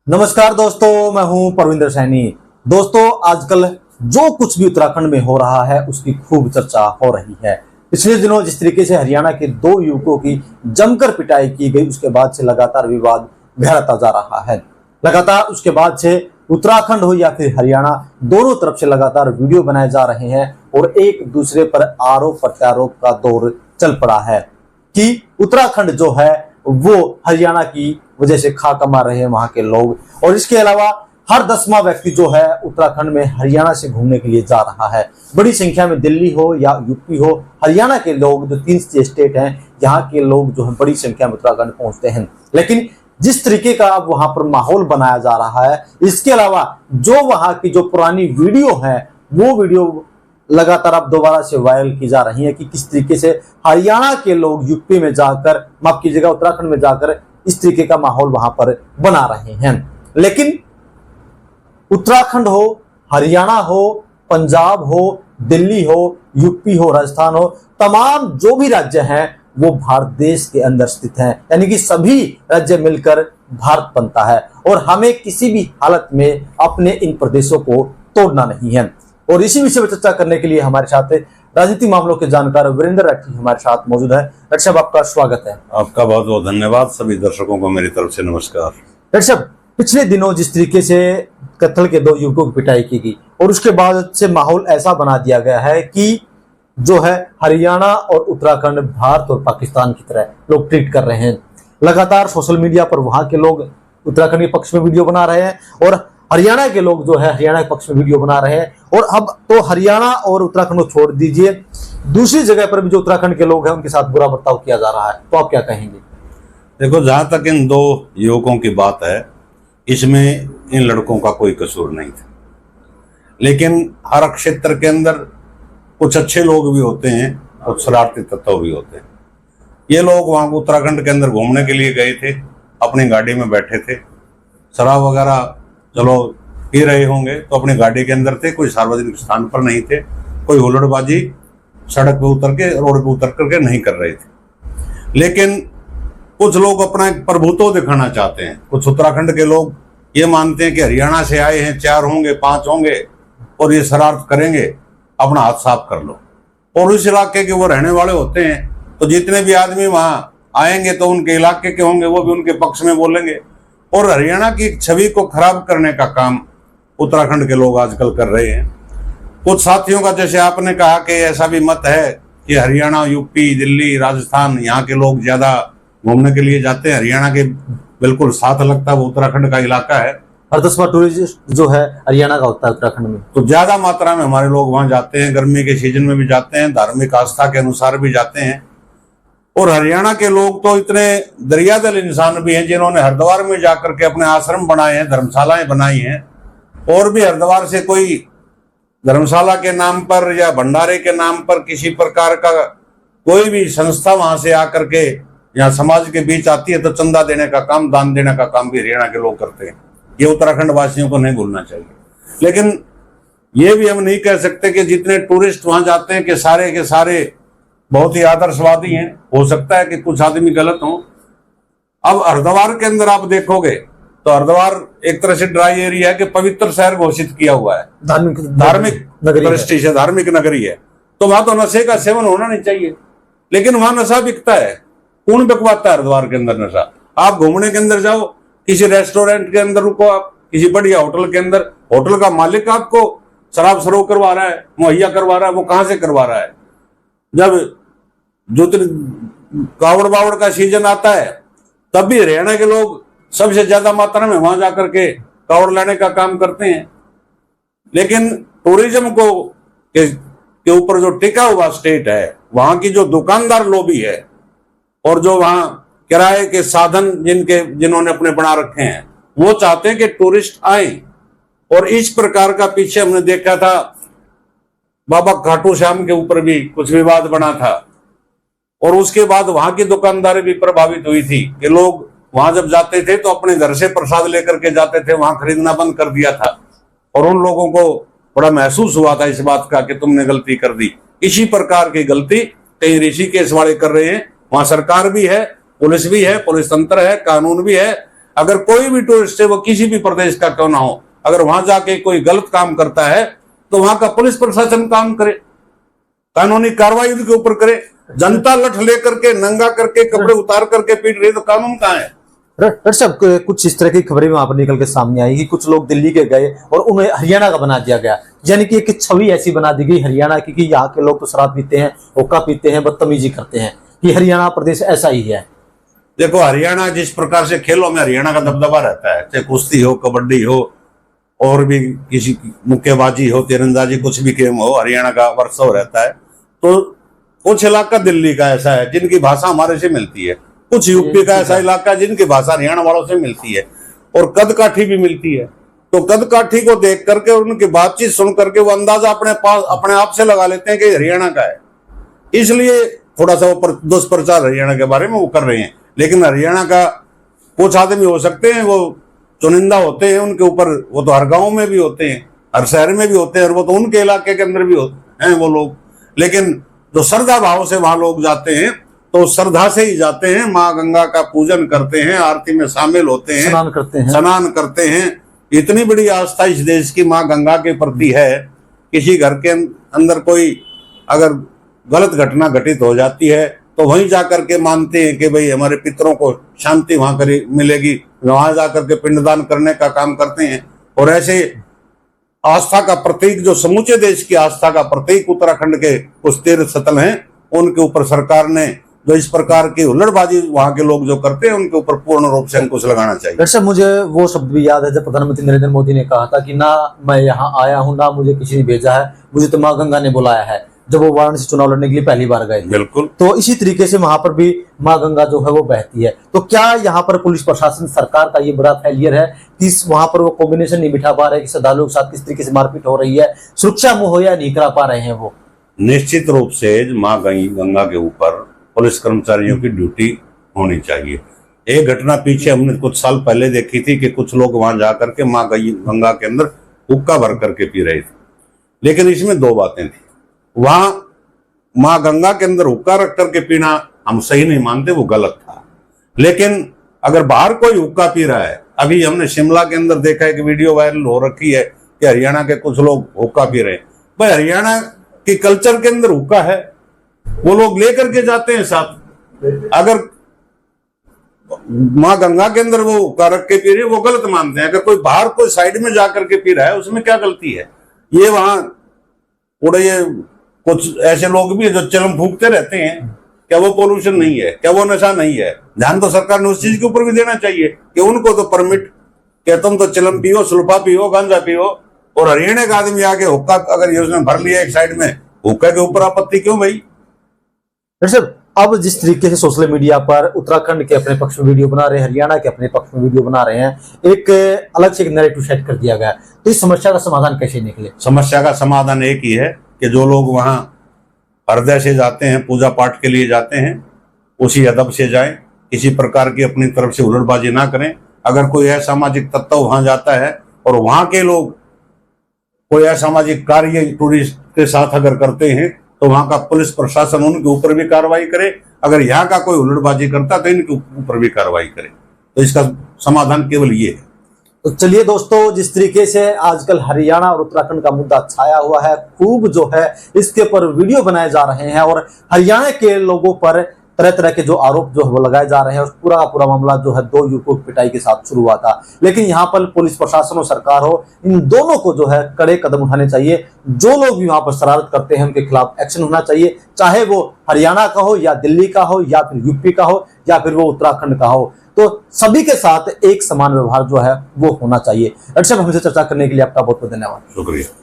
नमस्कार दोस्तों, मैं हूं परविंदर सैनी। दोस्तों, आजकल जो कुछ भी उत्तराखंड में हो रहा है उसकी खूब चर्चा हो रही है। पिछले दिनों जिस तरीके से हरियाणा के दो युवकों की जमकर पिटाई की गई, उसके बाद से लगातार विवाद गहराता जा रहा है। लगातार उसके बाद से उत्तराखंड हो या फिर हरियाणा, दोनों तरफ से लगातार वीडियो बनाए जा रहे हैं और एक दूसरे पर आरोप प्रत्यारोप का दौर चल पड़ा है कि उत्तराखंड जो है वो हरियाणा की वजह से खा कमा रहे हैं वहां के लोग। और इसके अलावा हर 10वां व्यक्ति जो है उत्तराखंड में हरियाणा से घूमने के लिए जा रहा है। बड़ी संख्या में दिल्ली हो या यूपी हो, हरियाणा के लोग, जो 3 स्टेट हैं, यहाँ के लोग जो है बड़ी संख्या में उत्तराखंड पहुंचते हैं। लेकिन जिस तरीके का अब वहां पर माहौल बनाया जा रहा है, इसके अलावा जो वहां की जो पुरानी वीडियो है वो वीडियो लगातार अब दोबारा से वायरल की जा रही है कि किस तरीके से हरियाणा के लोग यूपी में जाकर, माफ कीजिएगा, उत्तराखंड में जाकर इस तरीके का माहौल वहां पर बना रहे हैं। लेकिन उत्तराखंड हो, हरियाणा हो, पंजाब हो, दिल्ली हो, यूपी हो, राजस्थान हो, तमाम जो भी राज्य हैं वो भारत देश के अंदर स्थित हैं। यानी कि सभी राज्य मिलकर भारत बनता है और हमें किसी भी हालत में अपने इन प्रदेशों को तोड़ना नहीं है। और इसी विषय पर चर्चा करने के लिए हमारे साथ राजनीतिक मामलों के जानकार वीरेंद्र राठी हमारे साथ मौजूद है। डॉक्टर साहब, आपका स्वागत है। आपका बहुत बहुत धन्यवाद। सभी दर्शकों को मेरी तरफ से नमस्कार। डॉक्टर साहब, पिछले दिनों जिस तरीके से कत्ल के दो युवकों की पिटाई की गई और उसके बाद से माहौल ऐसा बना दिया गया है कि जो है हरियाणा और उत्तराखंड भारत और पाकिस्तान की तरह लोग ट्रीट कर रहे हैं। लगातार सोशल मीडिया पर वहां के लोग उत्तराखंड के पक्ष में वीडियो बना रहे हैं और हरियाणा के लोग जो है हरियाणा के पक्ष में वीडियो बना रहे हैं। और अब तो हरियाणा और उत्तराखंड को छोड़ दीजिए, दूसरी जगह पर भी जो उत्तराखंड के लोग हैं उनके साथ बुरा बर्ताव किया जा रहा है, तो आप क्या कहेंगे? देखो, जहां तक इन दो युवकों की बात है, इसमें इन लड़कों का कोई कसूर नहीं था। लेकिन हर क्षेत्र के अंदर कुछ अच्छे लोग भी होते हैं और शरारती तत्व भी होते हैं। ये लोग वहां उत्तराखंड के अंदर घूमने के लिए गए थे, अपनी गाड़ी में बैठे थे, शराब वगैरह चलो पी रहे होंगे तो अपनी गाड़ी के अंदर थे, कोई सार्वजनिक स्थान पर नहीं थे, कोई हुल्लड़बाजी सड़क पे उतर के, रोड पे उतर करके नहीं कर रहे थे। लेकिन कुछ लोग अपना एक प्रभुत्व दिखाना चाहते हैं। कुछ उत्तराखंड के लोग ये मानते हैं कि हरियाणा से आए हैं, 4 होंगे 5 होंगे और ये शरारत करेंगे, अपना हाथ साफ कर लो। और उस इलाके के वो रहने वाले होते हैं, तो जितने भी आदमी वहां आएंगे तो उनके इलाके के होंगे, वो भी उनके पक्ष में बोलेंगे। और हरियाणा की छवि को खराब करने का काम उत्तराखंड के लोग आजकल कर रहे हैं। कुछ साथियों का, जैसे आपने कहा कि ऐसा भी मत है कि हरियाणा, यूपी, दिल्ली, राजस्थान, यहाँ के लोग ज्यादा घूमने के लिए जाते हैं। हरियाणा के बिल्कुल साथ लगता है वो उत्तराखंड का इलाका है। हर 10वां टूरिस्ट जो है हरियाणा का होता है उत्तराखंड में, तो ज्यादा मात्रा में हमारे लोग वहां जाते हैं। गर्मी के सीजन में भी जाते हैं, धार्मिक आस्था के अनुसार भी जाते हैं। और हरियाणा के लोग तो इतने दरियादिल इंसान भी हैं जिन्होंने हरिद्वार में जाकर के अपने आश्रम बनाए हैं, धर्मशालाएं बनाई हैं। और भी हरिद्वार से कोई धर्मशाला के नाम पर या भंडारे के नाम पर किसी प्रकार का कोई भी संस्था वहां से आकर के यहाँ समाज के बीच आती है तो चंदा देने का काम, दान देने का काम भी हरियाणा के लोग करते हैं। ये उत्तराखंड वासियों को नहीं भूलना चाहिए। लेकिन ये भी हम नहीं कह सकते कि जितने टूरिस्ट वहां जाते हैं कि सारे के सारे बहुत ही आदर्शवादी हैं। हो सकता है कि कुछ आदमी गलत हों। अब हरिद्वार के अंदर आप देखोगे तो हरिद्वार एक तरह से ड्राई एरिया है कि पवित्र शहर घोषित किया हुआ है, धार्मिक दृष्टि से धार्मिक नगरी है। तो वहां तो नशे का सेवन होना नहीं चाहिए, लेकिन वहां नशा बिकता है। कौन बिकवाता है हरिद्वार के अंदर नशा? आप घूमने के अंदर जाओ, किसी रेस्टोरेंट के अंदर रुको, आप किसी बढ़िया होटल के अंदर, होटल का मालिक आपको शराब सर्व करवा रहा है, मुहैया करवा रहा है। वो कहां से करवा रहा है? जब जो कावड़ बावड़ का सीजन आता है तब भी हरियाणा के लोग सबसे ज्यादा मात्रा में वहां जाकर के कावड़ लाने का काम करते हैं। लेकिन टूरिज्म को के ऊपर जो टिका हुआ स्टेट है, वहां की जो दुकानदार लॉबी है और जो वहां किराए के साधन जिन्होंने अपने बना रखे हैं, वो चाहते हैं कि टूरिस्ट आए। और इस प्रकार का पीछे हमने देखा था, बाबा खाटू श्याम के ऊपर भी कुछ विवाद बना था और उसके बाद वहां की दुकानदारी भी प्रभावित हुई थी कि लोग वहां जब जाते थे तो अपने घर से प्रसाद लेकर के जाते थे, वहां खरीदना बंद कर दिया था। और उन लोगों को बड़ा महसूस हुआ था इस बात का कि तुमने गलती कर दी। इसी प्रकार की गलती कई ऋषिकेश वाले कर रहे हैं। वहां सरकार भी है, पुलिस भी है, पुलिस तंत्र है, कानून भी है। अगर कोई भी टूरिस्ट है, वो किसी भी प्रदेश का क्यों ना हो, अगर वहां जाके कोई गलत काम करता है तो वहां का पुलिस प्रशासन काम करे, कानूनी कार्रवाई उनके ऊपर करे। जनता लठ लेकर के, नंगा करके, कपड़े उतार करके पीट रही, तो कानून कहाँ है? डॉक्टर साहब, कुछ इस तरह की खबरें वहां पर निकल के सामने आई कि कुछ लोग दिल्ली के गए और उन्हें हरियाणा का बना दिया गया, यानी कि एक छवि ऐसी बना दी गई हरियाणा की कि यहाँ के लोग तो शराब पीते हैं, हुक्का पीते हैं, बदतमीजी करते हैं, कि हरियाणा प्रदेश ऐसा ही है। देखो, हरियाणा जिस प्रकार से खेलों में हरियाणा का दबदबा रहता है, चाहे कुश्ती हो, कबड्डी हो, और भी किसी मुक्केबाजी हो, तीरंदाजी, कुछ भी गेम हो, हरियाणा का वर्चस्व रहता है। तो कुछ इलाका दिल्ली का ऐसा है जिनकी भाषा हमारे से मिलती है, कुछ यूपी का ऐसा इलाका जिनकी भाषा हरियाणा वालों से मिलती है, और कदकाठी भी मिलती है। तो कदकाठी को देख करके और उनकी बातचीत सुन करके वो अंदाजा अपने आप से लगा लेते हैं कि हरियाणा का है। इसलिए थोड़ा सा वो दुष्प्रचार हरियाणा के बारे में वो कर रहे हैं। लेकिन हरियाणा का कुछ आदमी हो सकते हैं, वो चुनिंदा होते हैं, उनके ऊपर, वो तो हर गांव में भी होते हैं, हर शहर में भी होते हैं, और वो तो उनके इलाके के अंदर भी होते हैं वो लोग। लेकिन जो श्रद्धा भाव से वहां लोग जाते हैं, तो श्रद्धा से ही जाते हैं, माँ गंगा का पूजन करते हैं, आरती में शामिल होते हैं, स्नान करते हैं। इतनी बड़ी आस्था इस देश की माँ गंगा के प्रति है। किसी घर के अंदर कोई अगर गलत घटना घटित हो जाती है तो वहीं जाकर के मानते हैं कि भाई हमारे पितरों को शांति वहां मिलेगी, वहां जाकर के पिंडदान करने का काम करते हैं। और ऐसे आस्था का प्रतीक, जो समूचे देश की आस्था का प्रतीक उत्तराखंड के कुछ तीर्थ स्थल हैं, उनके ऊपर सरकार ने जो इस प्रकार की हुल्लड़बाजी वहां के लोग जो करते हैं, उनके ऊपर पूर्ण रूप से अंकुश लगाना चाहिए। डॉक्टर साहब, मुझे वो शब्द भी याद है जब प्रधानमंत्री नरेंद्र मोदी ने कहा था कि ना मैं यहाँ आया हूँ, ना मुझे किसी ने भेजा है, मुझे तो माँ गंगा ने बुलाया है, जब वो वाराणसी चुनाव लड़ने के लिए पहली बार गए थे। बिल्कुल। तो इसी तरीके से वहां पर भी माँ गंगा जो है वो बहती है। तो क्या यहाँ पर पुलिस प्रशासन, सरकार का ये बड़ा फेलियर है कि वहां पर वो कॉम्बिनेशन नहीं बिठा पा रहे कि श्रद्धालुओं के साथ किस तरीके से मारपीट हो रही है, सुरक्षा मुहैया नहीं करा पा रहे हैं वो? निश्चित रूप से माँ गंगा के ऊपर पुलिस कर्मचारियों की ड्यूटी होनी चाहिए। एक घटना पीछे हमने कुछ साल पहले देखी थी कि कुछ लोग वहां जाकर के माँ गंगा के अंदर हुक्का भर करके पी रहे थे। लेकिन इसमें दो बातें थी। वहां माँ गंगा के अंदर हुक्का रख करके पीना हम सही नहीं मानते, वो गलत था। लेकिन अगर बाहर कोई हुक्का पी रहा है, अभी हमने शिमला के अंदर देखा है कि वीडियो वायरल हो रखी है कि हरियाणा के कुछ लोग हुक्का पी रहे हैं। भाई, हरियाणा के कल्चर के अंदर हुक्का है, वो लोग लेकर के जाते हैं साथ। अगर माँ गंगा के अंदर वो हुक्का रख के पी रहे हैं, वो गलत मानते हैं। अगर कोई बाहर कोई साइड में जाकर के पी रहा है, उसमें क्या गलती है? ये वहां पूरे ये कुछ ऐसे लोग भी जो चिलम फूकते रहते हैं, क्या वो पोल्यूशन नहीं है? क्या वो नशा नहीं है? ध्यान तो सरकार ने उस चीज के ऊपर भी देना चाहिए कि उनको तो परमिट, कि तुम तो चिलम पियो, सुल्फा पियो, गांजा पियो, और हरियाणा का आदमी आके हुक्का अगर योजना भर लिया एक साइड में, हुक्का के ऊपर आपत्ति क्यों भाई? सर, अब जिस तरीके से सोशल मीडिया पर उत्तराखंड के अपने पक्ष में वीडियो बना रहे हैं, हरियाणा के अपने पक्ष में वीडियो बना रहे हैं, एक अलग से एक नैरेटिव सेट कर दिया गया, तो इस समस्या का समाधान कैसे निकले? समस्या का समाधान एक ही है कि जो लोग वहां हृदय से जाते हैं, पूजा पाठ के लिए जाते हैं, उसी अदब से जाएं, किसी प्रकार की अपनी तरफ से हुल्लड़बाजी ना करें। अगर कोई असामाजिक तत्व वहां जाता है और वहां के लोग कोई असामाजिक कार्य टूरिस्ट के साथ अगर करते हैं, तो वहां का पुलिस प्रशासन उनके ऊपर भी कार्रवाई करे। अगर यहाँ का कोई हुल्लड़बाजी करता है तो इनके ऊपर भी कार्रवाई करे। तो इसका समाधान केवल ये है। तो चलिए दोस्तों, जिस तरीके से आजकल हरियाणा और उत्तराखंड का मुद्दा छाया हुआ है, खूब जो है इसके ऊपर वीडियो बनाए जा रहे हैं और हरियाणा के लोगों पर तरह तरह के जो आरोप जो है वो लगाए जा रहे हैं। उस पूरा मामला जो है 2 युवकों की पिटाई के साथ शुरू हुआ था। लेकिन यहाँ पर पुलिस प्रशासन और सरकार हो, इन दोनों को जो है कड़े कदम उठाने चाहिए। जो लोग भी वहां पर शरारत करते हैं उनके खिलाफ एक्शन होना चाहिए, चाहे वो हरियाणा का हो या दिल्ली का हो या फिर यूपी का हो या फिर वो उत्तराखंड का हो। तो सभी के साथ एक समान व्यवहार जो है वो होना चाहिए। डॉक्टर साहब, हमसे चर्चा करने के लिए आपका बहुत बहुत धन्यवाद। शुक्रिया।